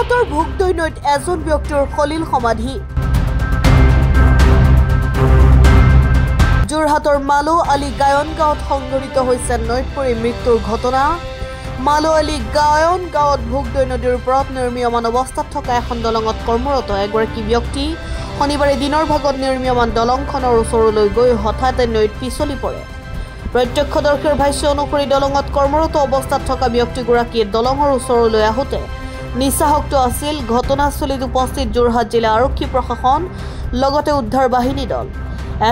যোৰহাটৰ ভোগদৈনৈত এজন ব্যক্তিৰ সলিল সমাধি। যোৰহাটৰ মালো আলী গায়ন গাঁৱত সংঘটিত হৈছে নৈত পৰি মৃত্যুৰ ঘটনা। মালো আলী গায়ন গাঁৱত ভোগদৈ নদীৰ ওপৰত নিৰ্মীয়মান অৱস্থাত থকা এখন দলঙত কৰ্মৰত এগৰাকী ব্যক্তি শনিবাৰে দিনৰ ভাগত নিৰ্মীয়মান দলংখনৰ ওচৰলৈ গৈ হঠাতে নৈত পিছলি পৰে। প্ৰত্যক্ষদৰ্শীৰ ভাষ্য অনুসৰি দলঙত কৰ্মৰত অৱস্থাত থকা ব্যক্তিগৰাকীয়ে দলঙৰ ওচৰলৈ আহোঁতে নিচাসক্ত আছিল। ঘটনাস্থলীত উপস্থিত যোৰহাট জিলা আৰক্ষী প্ৰশাসন লগতে উদ্ধাৰ বাহিনী দল।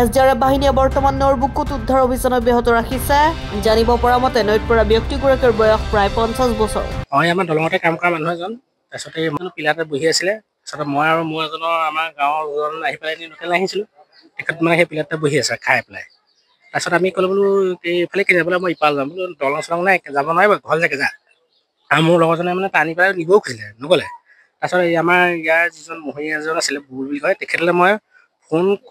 SDRF বাহিনীয়ে বৰ্তমান নৈৰ বুকুত উদ্ধাৰ অভিযান অব্যাহত ৰাখিছে। জানিব পৰা মতে নৈত পৰা ব্যক্তিগৰাকীৰ বয়স প্ৰায় 50 বছৰ। আমাৰ দলঙতে কাম কৰা মানুহ এজন, তাৰপিছতে পিলাতে বহি আছিলে। তাৰপিছতে মই আৰু মোৰ এজনৰ আমাৰ গাঁৱৰ ওজন আহি পেলাই লোকেল আহিছিলোঁ। তেখেত মানে সেই পিলাতে বহি আছে খাই পেলাই। তাৰপিছত আমি ক'লো বোলো এইফালে কেনে বোলে মই ইপাল যাম বোলো, দলং চলং নাই যাব নোৱাৰিব, ঘৰ জেগে যা। আৰু মোৰ লগৰজনে মানে টানি পেলাই নিবও খুজিলে, নগ'লে। তাৰপিছত আমাৰ ইয়াৰ যিজন মহিলা এজন আছিলে বুৰ বুলি কয়, তেখেতলৈ মই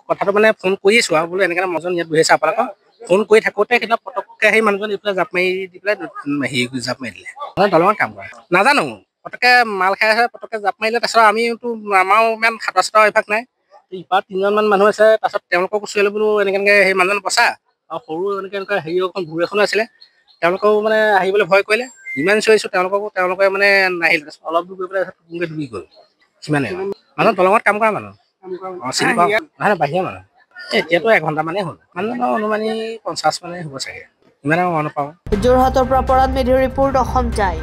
কথাটো মানে ফোন কৰি আছোঁ আৰু বোলো এনেকৈ মানুহজন ইয়াত বহি আছে আপোনালোকক। ফোন কৰি থাকোঁতে সেইদিনা পটককৈ সেই মানুহজন এইফালে জাপ মাৰি দি পেলাই জাপ মাৰি দিলে। দলঙত কাম কৰে নাজানো, পটককৈ মাল খাই আছে, পটককৈ জাপ মাৰিলে। তাৰপিছত আমিতো আমাৰো ইমান সাঁতোৰা চাতোৰা অভ্যাস নাই। ইপাৰত 3জনমান মানুহ আছে। তাৰপিছত তেওঁলোকক চুৰিলে বোলো এনেকৈ সেই মানুহজন বচা। আৰু সৰু এনেকৈ হেৰি এখন ভূৰ এখনো আছিলে, তেওঁলোকেও মানে আহিবলৈ ভয় কৰিলে। যিমান চিঞৰিছোঁ তেওঁলোকে মানে নাহিল। তাৰপিছত অলপ দূৰ গৈ পেলাই টুকুংকৈ ডুবি গ'ল। সিমানে মানুহ দলঙত কাম কৰা মানুহ। চিনি পাওঁ নহয়, বাহিৰৰ মানুহ। এতিয়াতো এঘণ্টামানেই হ'ল। মানুহজনৰ অনুমানি 50 মানে হ'ব চাগে, ইমানে মই নাপাওঁ। যোৰহাটৰ পৰা পৰাণ মেধিৰ ৰিপৰ্ট, অসম টাইম।